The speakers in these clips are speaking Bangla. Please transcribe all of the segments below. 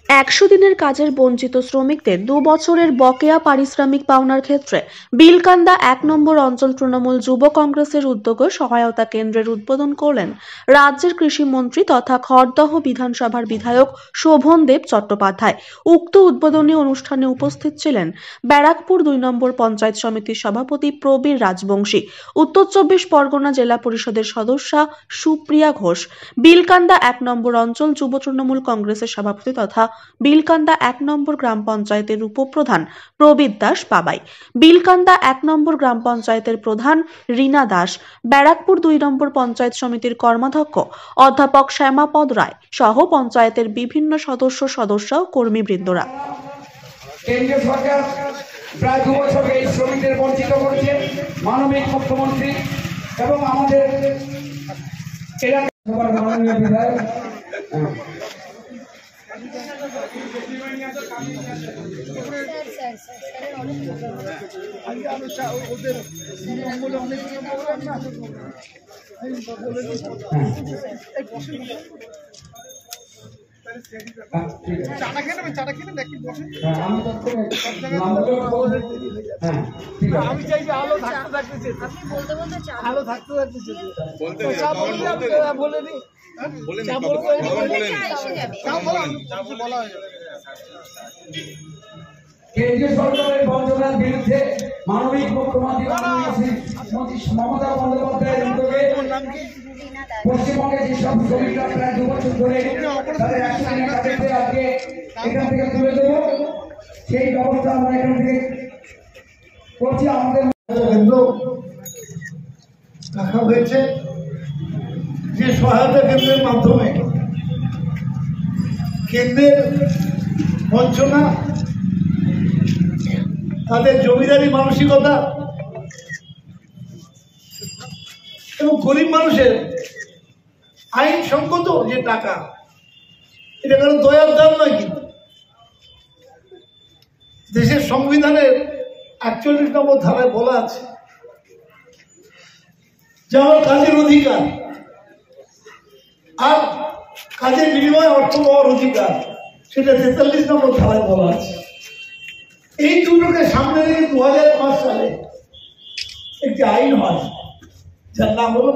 ১০০ দিনের কাজের বঞ্চিত শ্রমিকদের ২ বছরের বকেয়া পারিশ্রমিক পাওনার ক্ষেত্রে বিলকান্দা ১ নম্বর অঞ্চল তৃণমূল যুব কংগ্রেসের উদ্যোগে সহায়তা কেন্দ্রের উদ্বোধন করলেন রাজ্যের কৃষিমন্ত্রী তথা খড়দহ বিধানসভার বিধায়ক শোভনদেব চট্টোপাধ্যায়। উক্ত উদ্বোধনী অনুষ্ঠানে উপস্থিত ছিলেন ব্যারাকপুর ২ নম্বর পঞ্চায়েত সমিতির সভাপতি প্রবীর রাজবংশী, উত্তর চব্বিশ পরগনা জেলা পরিষদের সদস্যা সুপ্রিয়া ঘোষ, বিলকান্দা ১ নম্বর অঞ্চল যুব তৃণমূল কংগ্রেসের সভাপতি তথা বিলকান্দা ১ নম্বর গ্রাম পঞ্চায়েতের উপপ্রধান প্রবীর দাস বাবাই, বিলকান্দা ১ নম্বর গ্রাম পঞ্চায়েতের প্রধান রীনা দাস, ব্যারাকপুর ২ নম্বর পঞ্চায়েত সমিতির কর্মাধ্যক্ষ অধ্যাপক শ্যামাপদ রায় সহ পঞ্চায়েতের বিভিন্ন সদস্য ও কর্মীবৃন্দরা। কেন্দ্রীয় সরকার প্রায় ২ বছর এই শ্রমিকদের বঞ্চিত করেছে মাননীয় মুখ্যমন্ত্রী এবং আমাদের এলাকার মাননীয় বিধায়ক আমি চাই যে আলো থাকতে থাকতেছে আলো থাকতে থাকতেছে বলে নি কেন্দ্রীয় সরকারের বঞ্চনার বিরুদ্ধে মাননীয় মুখ্যমন্ত্রী মমতা বন্দ্যোপাধ্যায়ের উদ্যোগে পশ্চিমবঙ্গের যেসব শ্রমিকরা প্রায় ২ বছর ধরে তাদের ১০০ দিনের কাজেতে আজকে এখান থেকে তুলে দেব, সেই ব্যবস্থা আমরা এখান থেকে করছি। আমাদের কেন্দ্র রাখা হয়েছে যে সহায়তা কেন্দ্রের মাধ্যমে কেন্দ্রের বঞ্চনা, তাদের জমিদারি মানসিকতা এবং গরিব মানুষের আইনসঙ্গত যে টাকা, এটা কারণ দয়ার দাম নয়। কিন্তু দেশের সংবিধানের ৪১ নম্বর ধারায় বলা আছে যার কাজের অধিকার আর কাজের বিনিময়ে অর্থ পাওয়ার অধিকার, সেটা ৪৩ নম্বর ধারায় বলা আছে। এই দুটোকে সামনে রেখে ২০০৫ সালে একটি আইন হয় যার নাম হলো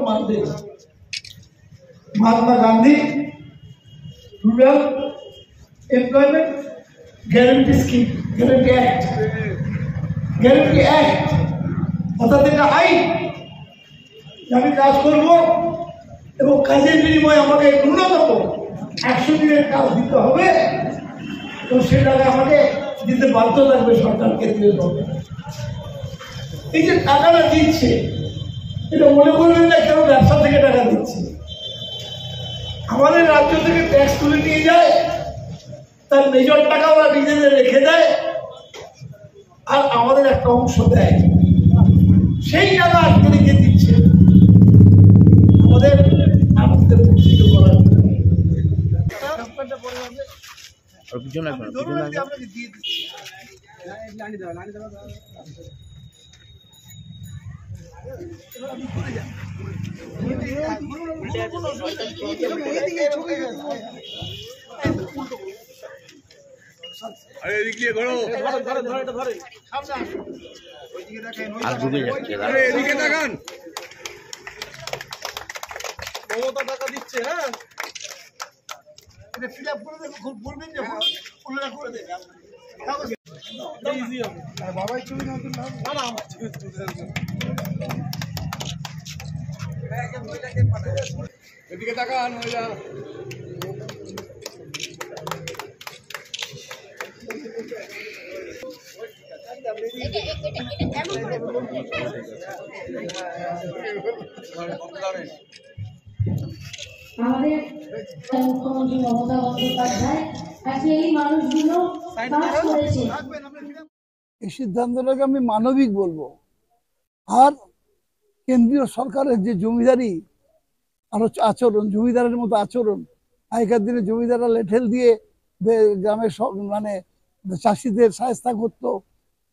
Mahatma Gandhi rural employment guarantee scheme, guarantee act, অর্থাৎ এটা আইন। আমি কাজ করব এবং কাজের বিনিময়ে আমাকে ন্যূনতম ১০০ দিনের কাজ দিতে হবে এবং সেটাকে আমাকে দিতে বাধ্য থাকবে সরকার, কেন্দ্রীয় সরকার। এই যে টাকাটা দিচ্ছে, এটা মনে করবেন না কেন ব্যবসা থেকে টাকা দিচ্ছে। আমাদের রাজ্য থেকে ট্যাক্স তুলে নিয়ে যায়, তার মেজর টাকা ওরা নিজেদের রেখে দেয় আর আমাদের একটা অংশ দেয়, সেই টাকা আজকে রেখে দিচ্ছে আমাদের প্রতিষ্ঠিত করার জন্য। আপনাকে দিয়ে দিচ্ছি। এদিকে তাকান, মমতা টাকা দিচ্ছে। হ্যাঁ, এটা ফিল আপ করে দেখো, খুব বলবেন যে পুনরা করে দেবে। বাবাই ছবি না না আমার ছবি এদিকে তাকান। আমাদের মুখ্যমন্ত্রী মমতা বন্দ্যোপাধ্যায় আজকে এই মানুষগুলো কাজ করেছে। এই সিদ্ধান্তটাকে আমি মানবিক বলবো। আর কেন্দ্রীয় সরকারের যে জমিদারি আরো আচরণ, জমিদারের মতো আচরণ, আগেকার দিনে জমিদাররা লেঠেল দিয়ে গ্রামের মানে চাষিদের সাহায্য করতো,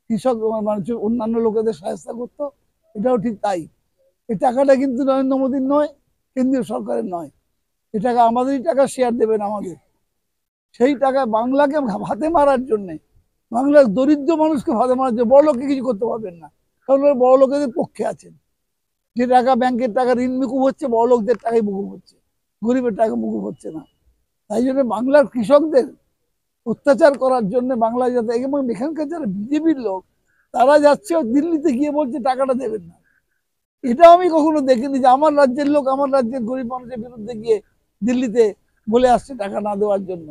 কৃষক মানুষের অন্যান্য লোকেদের সাহায্য করতো, এটাও ঠিক তাই। এই টাকাটা কিন্তু নরেন্দ্র মোদীর নয়, কেন্দ্রীয় সরকারের নয়, এই টাকা আমাদেরই টাকা, শেয়ার দেবেন আমাদের। সেই টাকা বাংলাকে হাতে মারার জন্যে, বাংলার দরিদ্র মানুষকে হাতে মারার জন্য বড় লোককে কিছু করতে পারবেন না, কারণ ওরা বড় লোকেদের পক্ষে আছেন। যে টাকা ব্যাংকের টাকা ঋণ মুকুব হচ্ছে, বড় লোকদের টাকাই মুকুব হচ্ছে, গরিবের টাকা মুকুব হচ্ছে না। তাই জন্য বাংলার কৃষকদের অত্যাচার করার জন্য বাংলায় যাতে, এবং এখানকার যারা বিজেপির লোক তারা যাচ্ছে দিল্লিতে গিয়ে বলছে টাকাটা দেবেন না। এটাও আমি কখনো দেখিনি যে আমার রাজ্যের লোক আমার রাজ্যের গরিব মানুষের বিরুদ্ধে গিয়ে দিল্লিতে বলে আসছে টাকা না দেওয়ার জন্য।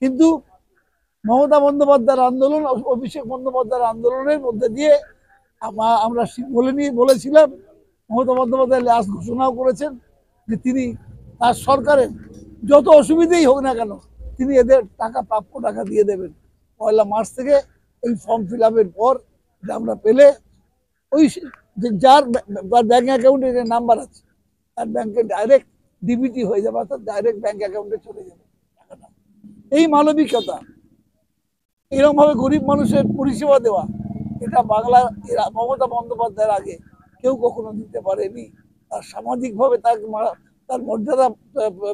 কিন্তু মমতা বন্দ্যোপাধ্যায়ের আন্দোলন, অভিষেক বন্দ্যোপাধ্যায়ের আন্দোলনের মধ্যে দিয়ে আমরা বলেছিলাম, মমতা বন্দ্যোপাধ্যায় লাস্ট ঘোষণাও করেছেন যে তিনি তার সরকারের যত অসুবিধেই হোক না কেন তিনি এদের টাকা, প্রাপ্য টাকা দিয়ে দেবেন। 1 মার্চ থেকে এই ফর্ম ফিল আপের পর আমরা পেলে ওই যার ব্যাংক অ্যাকাউন্টে যে নাম্বার আছে তার ব্যাংকে ডাইরেক্ট ডিবিটি হয়ে যাবে, অর্থাৎ ডাইরেক্ট ব্যাংক অ্যাকাউন্টে চলে যাবে টাকাটা। এই মানবিকতা, এরকম ভাবে গরিব মানুষের পরিষেবা দেওয়া, এটা বাংলার মমতা বন্দ্যোপাধ্যায়ের আগে কেউ কখনো দিতে পারেনি। তার সামাজিকভাবে তার মর্যাদা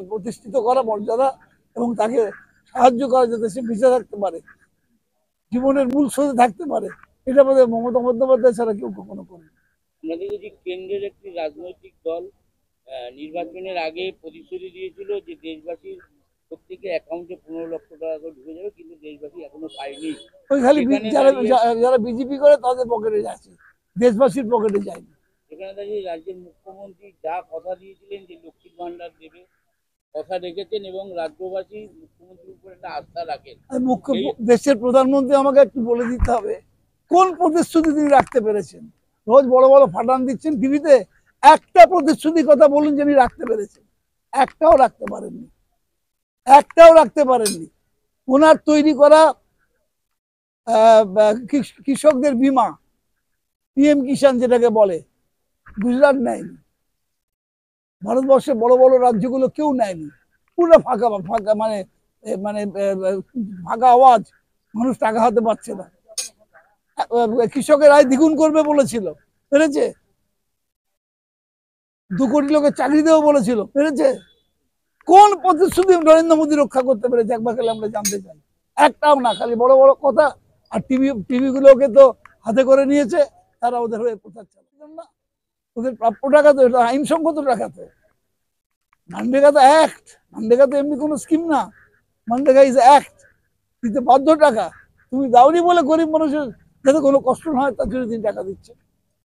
প্রতিষ্ঠিত করা, মর্যাদা, এবং তাকে সাহায্য করা যাতে সে বেঁচে থাকতে পারে, জীবনের মূল স্রোতে থাকতে পারে, এটা বোধহয় মমতা বন্দ্যোপাধ্যায় ছাড়া কেউ কখনো করে। আমাদের যদি কেন্দ্রের একটি রাজনৈতিক দল নির্বাচনের আগে প্রতিশ্রুতি দিয়েছিল যে দেশবাসীর প্রত্যেকের অ্যাকাউন্টে 15 লক্ষ টাকা করে ঢুকে যাবে, কিন্তু দেশবাসী এখনো পায়নি। ওই খালি যারা বিজেপি করে তাদের পকেটে যাচ্ছে, দেশবাসীর পকেটে যায়নি। সেখানে দাঁড়িয়ে রাজ্যের মুখ্যমন্ত্রী যা কথা দিয়েছিলেন যে লক্ষ্মীর ভান্ডার দেবে, কথা রেখেছেন এবং রাজ্যবাসী মুখ্যমন্ত্রীর উপর একটা আস্থা রাখেন। দেশের প্রধানমন্ত্রী আমাকে একটু বলে দিতে হবে কোন প্রতিশ্রুতি তিনি রাখতে পেরেছেন। রোজ বড় বড় ফাটান দিচ্ছেন টিভিতে, একটা প্রতিশ্রুতির কথা বলুন যে রাখতে পেরেছেন। একটাও রাখতে পারেননি, একটাও রাখতে পারেননি। ওনার তৈরি করা কৃষকদের বীমা, পিএম কিষাণ যেটাকে বলে, গুজরাট নেয়নি, ভারতবর্ষের বড় বড় রাজ্যগুলো কেউ নেয়নি। পুরো ফাঁকা ফাঁকা, মানে মানে ফাঁকা আওয়াজ, মানুষ টাকা হাতে পাচ্ছে না। কৃষকের আয় দ্বিগুণ করবে বলেছিল, পেরেছে? 2 কোটি লোকের চাকরি দেবো বলেছিল, পেরেছে? কোন প্রতিশ্রুতি নরেন্দ্র মোদী রক্ষা করতে পেরেছে একবার খালি আমরা জানতে চাই। একটাও না, খালি বড় বড় কথা। আর টিভি গুলোকে তো হাতে করে নিয়েছে, তারা ওদের হয়ে প্রচার চালাচ্ছেন না। ওদের প্রাপ্য টাকা তো, এটা আইনসঙ্গত টাকা তো। মানরেগা তো অ্যাক্ট, মানরেগা তো এমনি কোনো স্কিম না, মানরেগা ইজ অ্যাক্ট, দিতে বাধ্য টাকা। তুমি দাওনি বলে গরিব মানুষের যাতে কোনো কষ্ট না হয় তার জন্য তিনি টাকা দিচ্ছে।